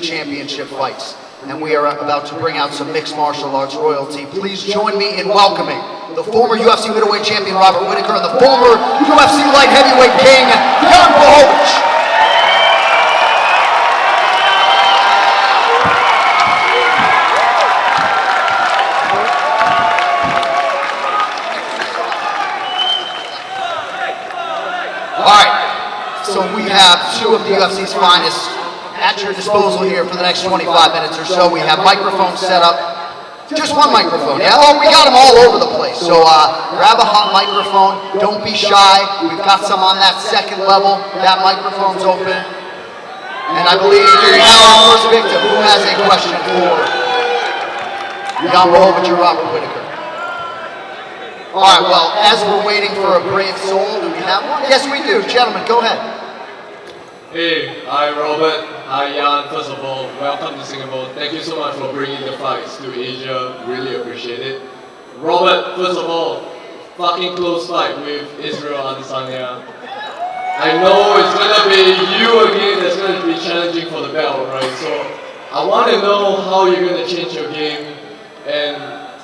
championship fights. And we are about to bring out some mixed martial arts royalty. Please join me in welcoming the former UFC middleweight champion Robert Whittaker and the former UFC light heavyweight king Jan Blachowicz. All right, so we have two of the UFC's finest at your disposal here for the next 25 minutes or so. We have microphones set up. Just one microphone, yeah? Oh, we got them all over the place. So grab a hot microphone. Don't be shy. We've got some on that second level. That microphone's open. And I believe we have our first victim who has a question for Jan Blachowicz or Robert Whittaker. All right, well, as we're waiting for a brave soul, do we have one? Yes, we do. Gentlemen, go ahead. Hey, hi Robert, hi Jan. First of all, welcome to Singapore. Thank you so much for bringing the fights to Asia. Really appreciate it. Robert, first of all, fucking close fight with Israel Adesanya. I know it's gonna be you again that's gonna be challenging for the belt, right? So I want to know how you're gonna change your game and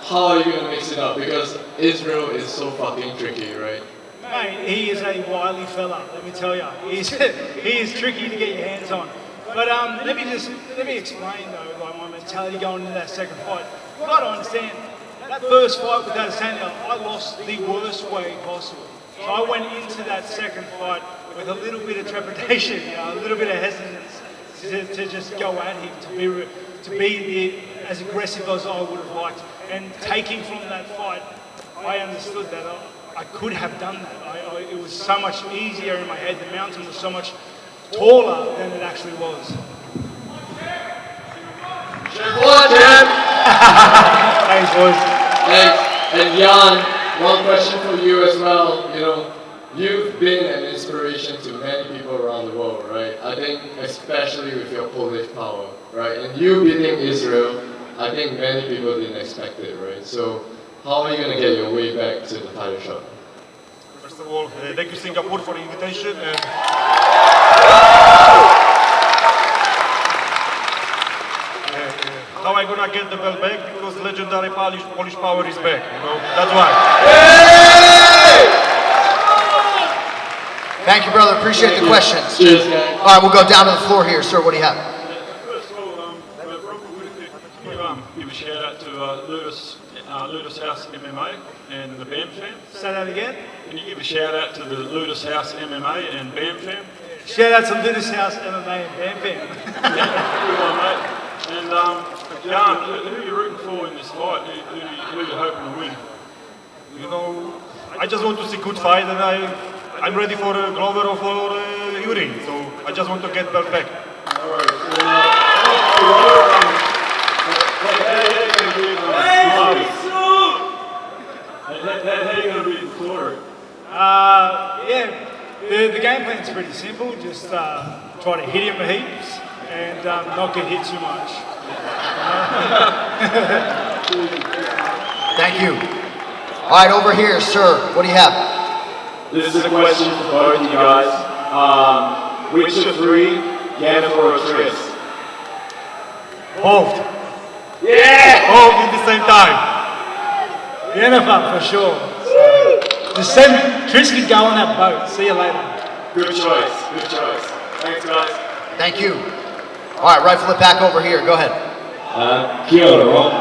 how are you gonna mix it up, because Israel is so fucking tricky, right? Mate, he is a wily fella, let me tell you. He is tricky to get your hands on. But let me explain though, like my mentality going into that second fight. You've got to understand, that first fight with Adesanya, I lost the worst way possible. So I went into that second fight with a little bit of trepidation, a little bit of hesitance to just go at him, to be as aggressive as I would have liked. And taking from that fight, I understood that I could have done that. It was so much easier in my head. The mountain was so much taller than it actually was. Thanks, boys. Thanks. And Jan, one question for you as well. You know, you've been an inspiration to many people around the world, right? I think especially with your Polish power, right? And you beating Israel, I think many people didn't expect it, right? So how are you going to get your way back to the title shot? First of all, thank you Singapore for the invitation. And how am I gonna get the belt back? Because legendary Polish power is back. You know, that's why. Thank you, brother. Appreciate the questions. Cheers, guys. All right, we'll go down to the floor here. Sir, what do you have? First of all, give a shout out to Ludus House MMA and the BAM fam. Say that again. Can you give a shout out to the Ludus House MMA and BAM fam? Shout out to Ludus House MMA and Bam Bam. Yeah, good one, mate. And Jan, who are you rooting for in this fight? Who are you hoping to win? You know, I just want to see good fight, and I'm ready for Glover or for Yuri. So I just want to get belt back. All right. How are you going to beat the quarter? Yeah, the game plan's pretty simple. Just try to hit him heaps and not get hit too much. Thank you. All right, over here, sir. What do you have? This is a question for both of you guys. Which of three, Yennefer or Triss? Both. Yeah! Both at the same time. Yennefer for sure. So, the same. Trish can go on that boat. See you later. Good choice, good choice. Thanks guys. Thank you. All right, rifle it back over here. Go ahead. Kia ora, Rob,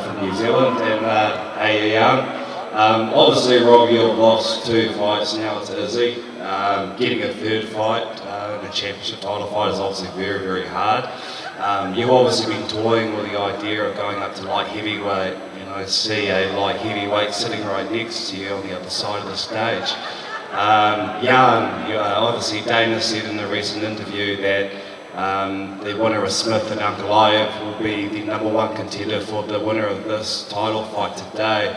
from New Zealand, and hey, Jan. Obviously, Rob, you've lost 2 fights now to Izzy. Getting a third fight, the championship title fight, is obviously very, very hard. You've obviously been toying with the idea of going up to light heavyweight. You know, see a light heavyweight sitting right next to you on the other side of the stage. Jan, obviously Dana said in a recent interview that the winner of Smith and Ankalaev will be the #1 contender for the winner of this title fight today.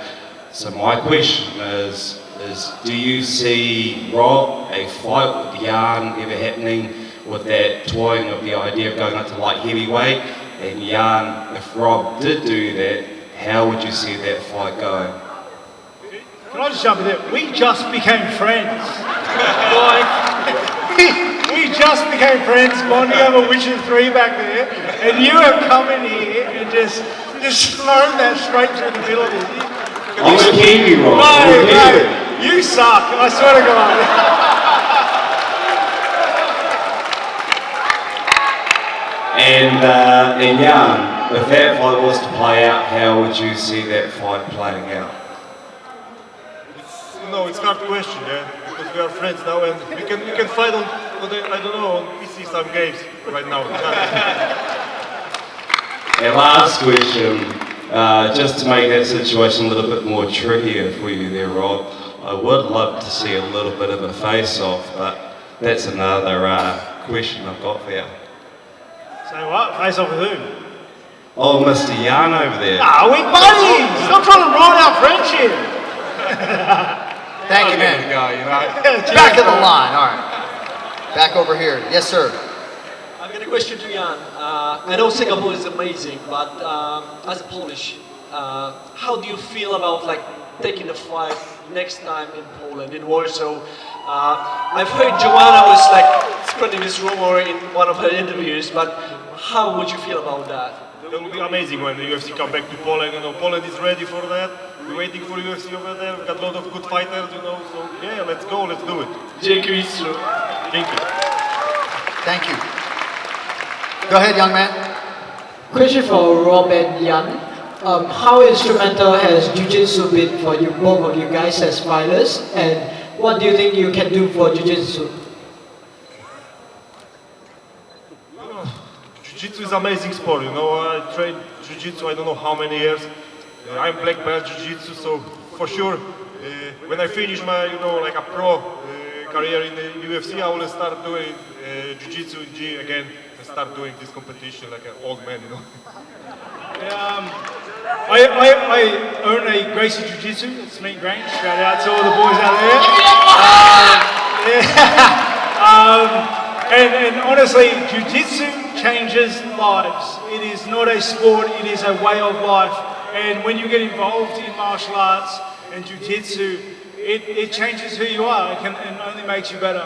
So my question is do you see, Rob, a fight with Jan ever happening with that toying of the idea of going up to light heavyweight? And Jan, if Rob did do that, how would you see that fight going? Can I just jump in there? We just became friends. We we just became friends, bonding over Witcher 3 back there, and you have come in here and just thrown that straight through the middle of it. I'm a Kiwi, Rob. No, you suck, I swear to God. And Jan, if that fight was to play out, how would you see that fight playing out? It's a hard question, yeah, because we are friends now and we can fight on I don't know, on PC some games right now. And last question, just to make that situation a little bit more trickier for you there, Rob, I would love to see a little bit of a face-off, but that's another question I've got for you. Say what? Face off with who? Oh, Mr. Jan over there. Ah, we buddies! Stop trying to ruin our friendship! Thank you, man. Back of the line. All right. Back over here. Yes, sir. I've got a question to Jan. I know Singapore is amazing, but as a Polish, how do you feel about taking the fight next time in Poland, in Warsaw? I've heard Joanna was spreading this rumor in one of her interviews, but how would you feel about that? That would be amazing when the UFC come back to Poland. Poland is ready for that. We're waiting for UFC over there. We've got a lot of good fighters, So yeah, let's go. Let's do it. Dzięki, mistrzu. Thank you. Thank you. Go ahead, young man. Question for Rob and Jan. How instrumental has Jiu-Jitsu been for you, both of you guys as fighters, and what do you think you can do for Jiu-Jitsu? Jiu-Jitsu is an amazing sport, I trained Jiu-Jitsu I don't know how many years. I'm black belt Jiu-Jitsu, so for sure, when I finish my, a pro career in the UFC, I will start doing Jiu-Jitsu in G again and start doing this competition like an old man, I own a Gracie Jiu-Jitsu. It's Meat Grange. Shout out to all the boys out there. And honestly, Jiu-Jitsu changes lives. It is not a sport, it is a way of life. And when you get involved in martial arts and Jiu-Jitsu, it changes who you are and only makes you better.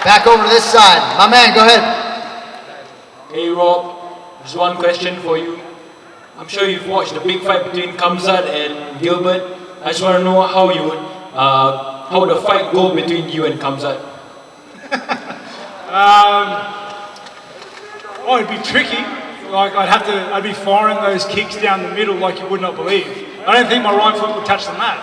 Back over to this side. My man, go ahead. Hey Rob, there's one question for you. I'm sure you've watched the big fight between Kamzat and Gilbert. I just want to know how would the fight go between you and Kamzat? It'd be tricky. I'd be firing those kicks down the middle like you would not believe. I don't think my right foot would touch the mat.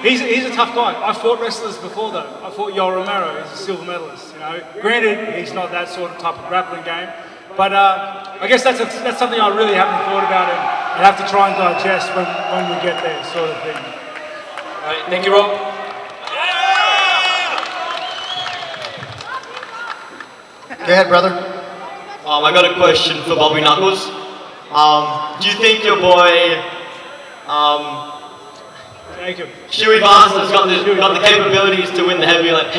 He's a tough guy. I fought wrestlers before though. I fought Yoel Romero, he's a silver medalist, Granted, he's not that sort of type of grappling game, but I guess that's something I really haven't thought about and I'd have to try and digest when we get there, sort of thing. Alright, thank you Rob. Go ahead, brother. I got a question for Bobby Knuckles. Do you think your boy Thank you. Shui Vasa's got the capabilities to win the heavyweight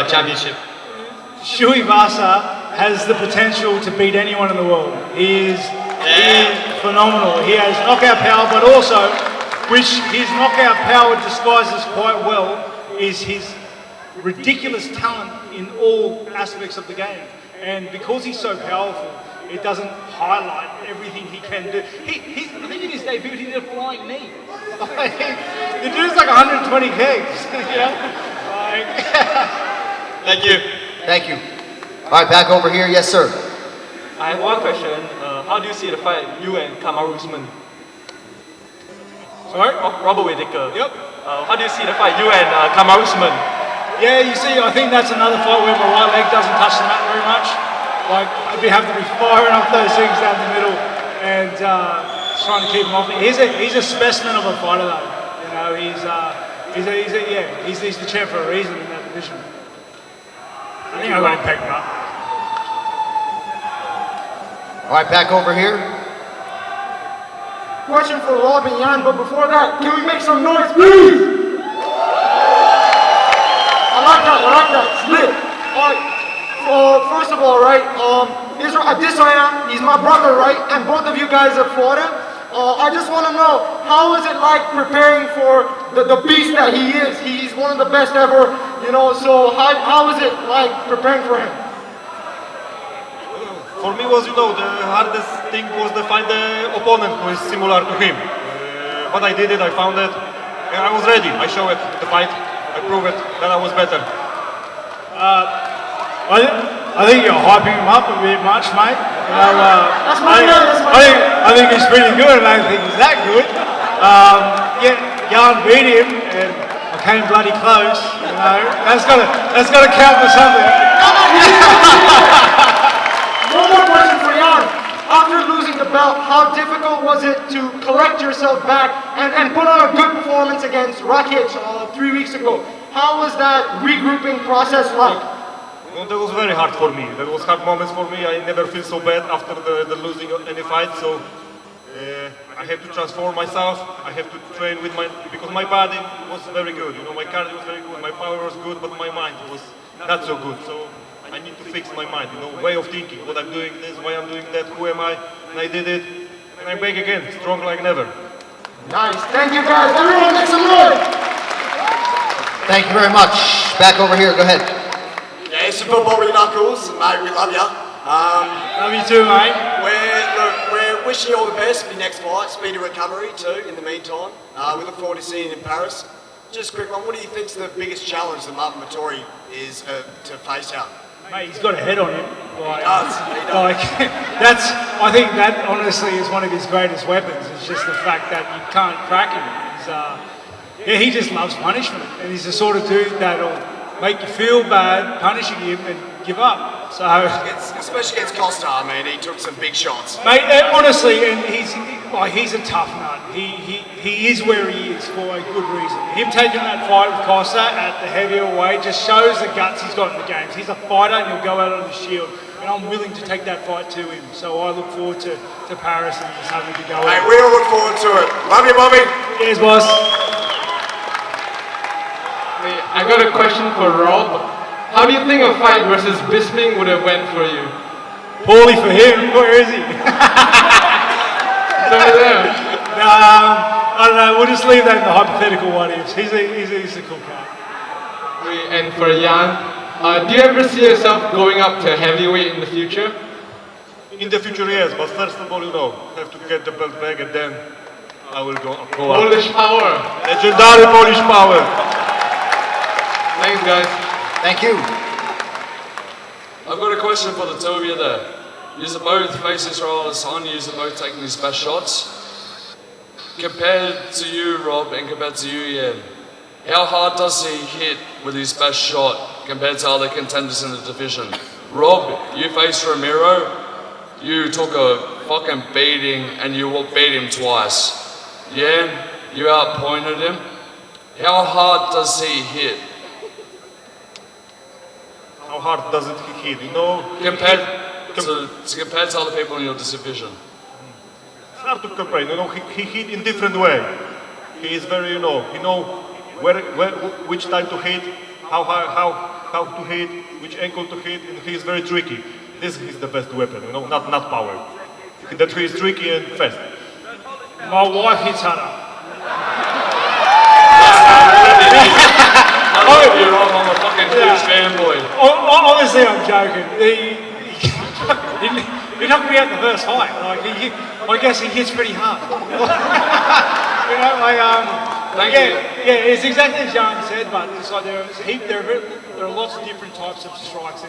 championship? Shui Vasa has the potential to beat anyone in the world. He is phenomenal. He has knockout power, but also, which his knockout power disguises quite well, is his ridiculous talent in all aspects of the game. And because he's so powerful, it doesn't highlight everything he can do. I think in his debut he did a flying knee. The dude's like 120 kegs, Thank you. Thank you. All right, back over here. Yes, sir. I have one question. How do you see the fight, you and Kamaru Usman? Sorry? Robert Whittaker. Yep. How do you see the fight, you and Kamaru Usman? Yeah, you see, I think that's another fight where my right leg doesn't touch the mat very much. I'd have to be firing off those things down the middle and trying to keep him off me. He's a specimen of a fighter though. He's the champ for a reason in that division. I think I got him pegged up. All right, back over here. Question for Rob and Jan, but before that, can we make some noise, please? I like that, split. Alright, first of all, right, he's my brother, right, and both of you guys have fought him. I just want to know, how is it like preparing for the beast that he is? He's one of the best ever, you know, so how is it like preparing for him? For me was, you know, the hardest thing was to find the opponent who is similar to him. But I did it, I found it, and I was ready. I showed it, the fight, I proved it, that I was better. I think you're hyping him up a bit much, mate. You know, That's my man, that's my man. I think he's pretty good. I don't think he's that good. Yeah, Jan beat him, and I came bloody close. You know, that's got to count for something. One more question for Jan. After losing the belt, how difficult was it to collect yourself back and put on a good performance against Rakic 3 weeks ago? How was that regrouping process like? Well, that was very hard for me. That was hard moments for me. I never feel so bad after the losing any fight. So I have to transform myself. I have to train with because my body was very good. You know, my cardio was very good. My power was good, but my mind was not so good. So I need to fix my mind. You know, way of thinking. What I'm doing this, why I'm doing that, who am I? And I did it, and I'm back again, strong like never. Nice. Thank you, guys. Everyone, make some noise. Thank you very much. Back over here. Go ahead. Yeah, Super Bobby Knuckles, mate, we love you. Love you too, mate. We're wishing you all the best for your next fight, speedy recovery too, in the meantime. We look forward to seeing you in Paris. Just a quick one, what do you think's the biggest challenge that Martin Vettori is to face out? Mate, he's got a head on him. Like, He does. Like, I think that honestly is one of his greatest weapons. It's just the fact that you can't crack him. He just loves punishment, and he's the sort of dude that'll make you feel bad punishing him and give up. So, especially against Costa, I mean, he took some big shots. mate, honestly, and he's a tough nut. He is where he is for a good reason. Him taking that fight with Costa at the heavier weight just shows the guts he's got in the games. He's a fighter and he'll go out on the shield. And I'm willing to take that fight to him. So I look forward to Paris and just having to go Mate, out. we all look forward to it. Love you, Bobby. Cheers, boss. I got a question for Rob. How do you think a fight versus Bisping would have went for you? Poorly for him. Where is he? It's over there. I don't know. We'll just leave that in the hypothetical what ifs. He's a cool cat. And for Jan, do you ever see yourself going up to heavyweight in the future? In the future, yes, but first of all, you know, have to get the belt back and then I will go up. Polish power. Legendary Polish power. Thanks, guys. Thank you. I've got a question for the two of you there. You're both facing Israel Adesanya, you're both taking his best shots. Compared to you, Rob, and compared to you, Ian, how hard does he hit with his best shot compared to other contenders in the division? Rob, you faced Ramiro, you took a fucking beating and you beat him twice. Ian, you outpointed him. How hard does he hit? How hard does it hit? You know, compared to other people in your division. It's hard to compare. You know, he hit in different way. He is very, he know which time to hit, how to hit, which angle to hit, and he is very tricky. This is the best weapon. You know, not power. That he is tricky and fast. My wife hits harder. I'm a fucking huge fanboy. Honestly, I'm joking. He knocked me out in the first fight. Like, I guess he hits pretty hard. You know, yeah, it's exactly as Jan said, but it's like there are lots of different types of strikes.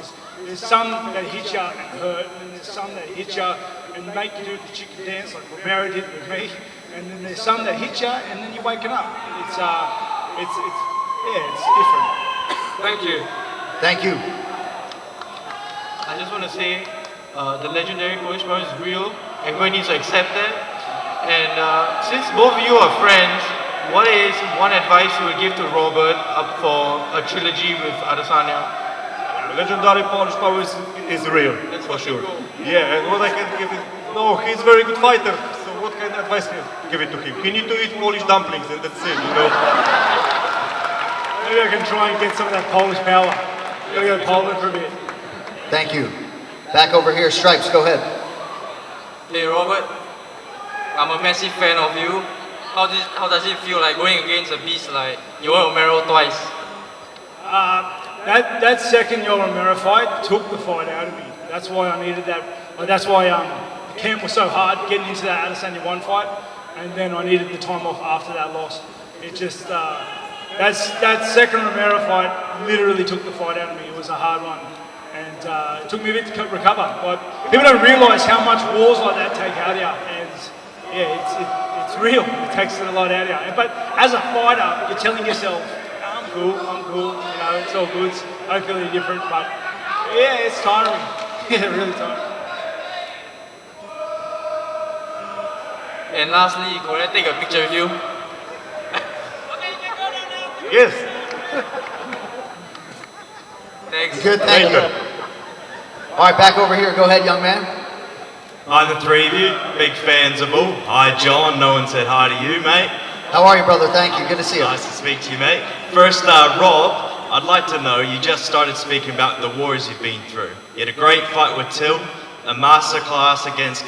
There's some that hit you and hurt, and there's some that hit you and make you do the chicken dance like Romero did with me, and then there's some that hit you and then you're waking up. It's different. Thank you. Thank you. I just want to say the legendary Polish power is real. Everyone needs to accept that. And since both of you are friends, what is one advice you would give to Robert up for a trilogy with Adesanya? Legendary Polish power is real, That's for sure. cool. Yeah, and what I can give it, no, he's a very good fighter, so what kind of advice can I give it to him? He need to eat Polish dumplings and that's it, you know. Maybe I can try and get some of that Polish power. Gotta go to Poland for a bit. Thank you. Back over here, Stripes, go ahead. Hey Robert, I'm a massive fan of you. How does it feel like going against a beast like Yoel Romero twice? That second Yoel Romero fight took the fight out of me. That's why I needed that. That's why the camp was so hard getting into that Adesanya 1 fight, and then I needed the time off after that loss. It just that second Romero fight literally took the fight out of me. It was a hard one, and it took me a bit to recover. But people don't realise how much wars like that take out of you, and yeah, it's real. It takes a lot out of you. But as a fighter, you're telling yourself, I'm cool, you know, it's all good. Hopefully different, but yeah, it's tiring. Yeah, really tiring. And lastly, could I take a picture with you? Yes. Thanks. Good, thank you. All right, back over here. Go ahead, young man. Hi, the three of you. Big fans of all. Hi, John. No one said hi to you, mate. How are you, brother? Thank you. Good to see you. Nice to speak to you, mate. First, Rob, I'd like to know, you just started speaking about the wars you've been through. You had a great fight with Till, a masterclass against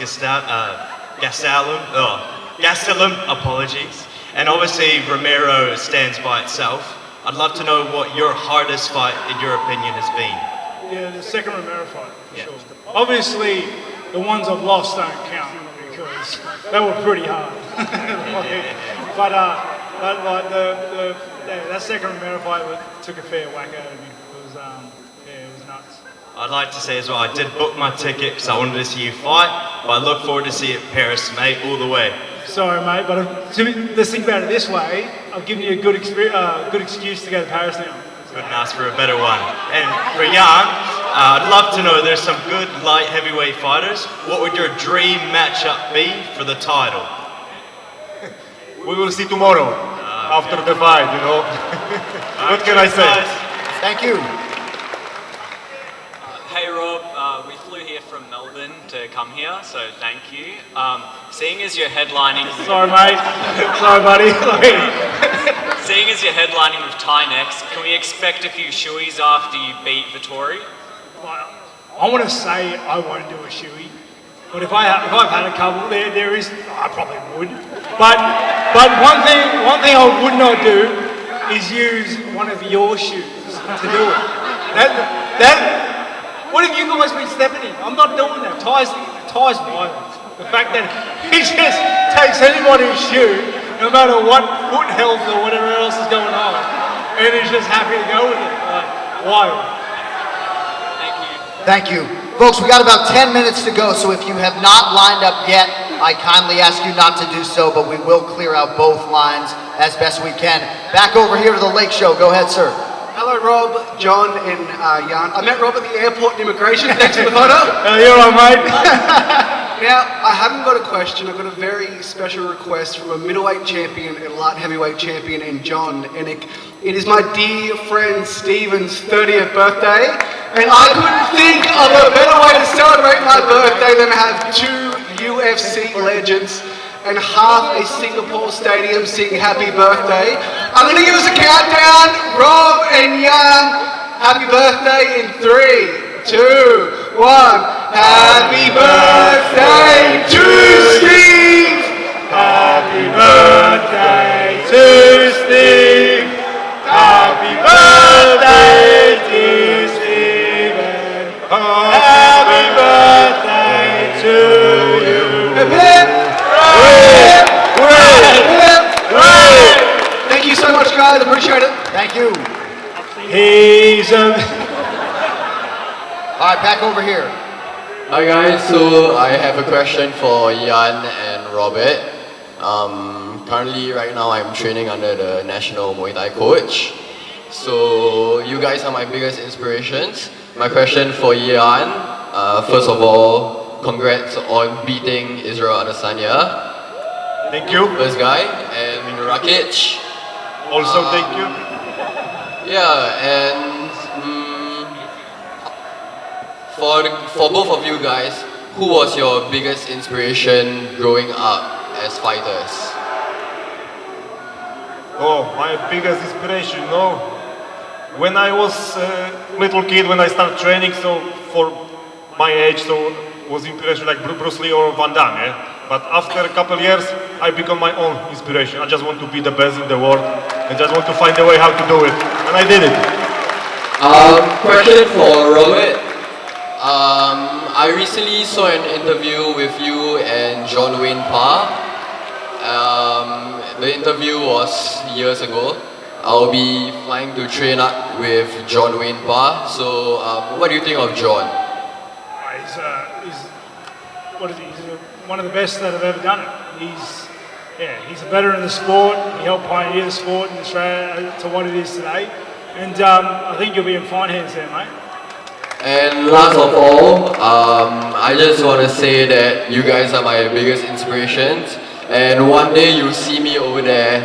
Gastelum, apologies. And obviously, Romero stands by itself. I'd love to know what your hardest fight, in your opinion, has been. Yeah, the second Romero fight, for sure. Obviously, the ones I've lost don't count because they were pretty hard. But like that second Romero fight took a fair whack out of me. It was it was nuts. I'd like to say as well, I did book my ticket because I wanted to see you fight, but I look forward to see it Paris, mate, all the way. Sorry, mate, but let's think about it this way. I've given you a good excuse to go to Paris now. Couldn't ask for a better one. And for Jan, I'd love to know, there's some good light heavyweight fighters. What would your dream matchup be for the title? We will see tomorrow after the fight, you know. What can I say? Thank you. Hey Rob, we flew here from Melbourne to come here, so thank you. Seeing as you're headlining... Sorry mate, sorry buddy. Seeing as you're headlining with Thai next, can we expect a few shoeys after you beat Vettori? I want to say I won't do a shoey, but if I've had a couple, there is, I probably would. But one thing I would not do is use one of your shoes to do it. What have you guys been stepping in? I'm not doing that. Ty's violent. The fact that he just takes anybody's shoe, no matter what foot health or whatever else is going on, and he's just happy to go with it. Like, wild. Thank you. Folks, we got about 10 minutes to go, so if you have not lined up yet, I kindly ask you not to do so, but we will clear out both lines as best we can. Back over here to the Lake Show. Go ahead, sir. Hello, Rob, John, and Jan. I met Rob at the airport in immigration. Thanks for the photo. You're all right, mate. Now, I haven't got a question. I've got a very special request from a middleweight champion and light heavyweight champion in John. And it is my dear friend Steven's 30th birthday. And I couldn't think of a better way to celebrate my birthday than to have two UFC legends and half a Singapore stadium sing happy birthday. I'm going to give us a countdown. Rob and Jan, happy birthday in 3, 2, 1. Happy birthday to Steve. Happy birthday to Steve. Happy birthday to Steven. Happy birthday to you. Thank you so much, guys. Appreciate it. Thank you. He's All right, back over here. Hi guys, so I have a question for Jan and Robert. Currently, right now, I'm training under the national Muay Thai coach. So you guys are my biggest inspirations. My question for Jan, first of all, congrats on beating Israel Adesanya. Thank you. First guy, and Rakic. Also, thank you. Yeah, and for both of you guys, who was your biggest inspiration growing up as fighters? Oh, my biggest inspiration, no. When I was a little kid, when I started training, so for my age, so was inspiration like Bruce Lee or Van Damme, yeah? But after a couple years, I become my own inspiration. I just want to be the best in the world and just want to find a way how to do it. And I did it. Question for Robert. I recently saw an interview with you and John Wayne Parr. The interview was years ago. I'll be flying to train up with John Wayne Parr. So, what do you think of John? He's one of the best that have ever done it. He's a veteran of the sport. He helped pioneer the sport in Australia to what it is today. And I think you'll be in fine hands there, mate. And last of all, I just want to say that you guys are my biggest inspirations. And one day you'll see me over there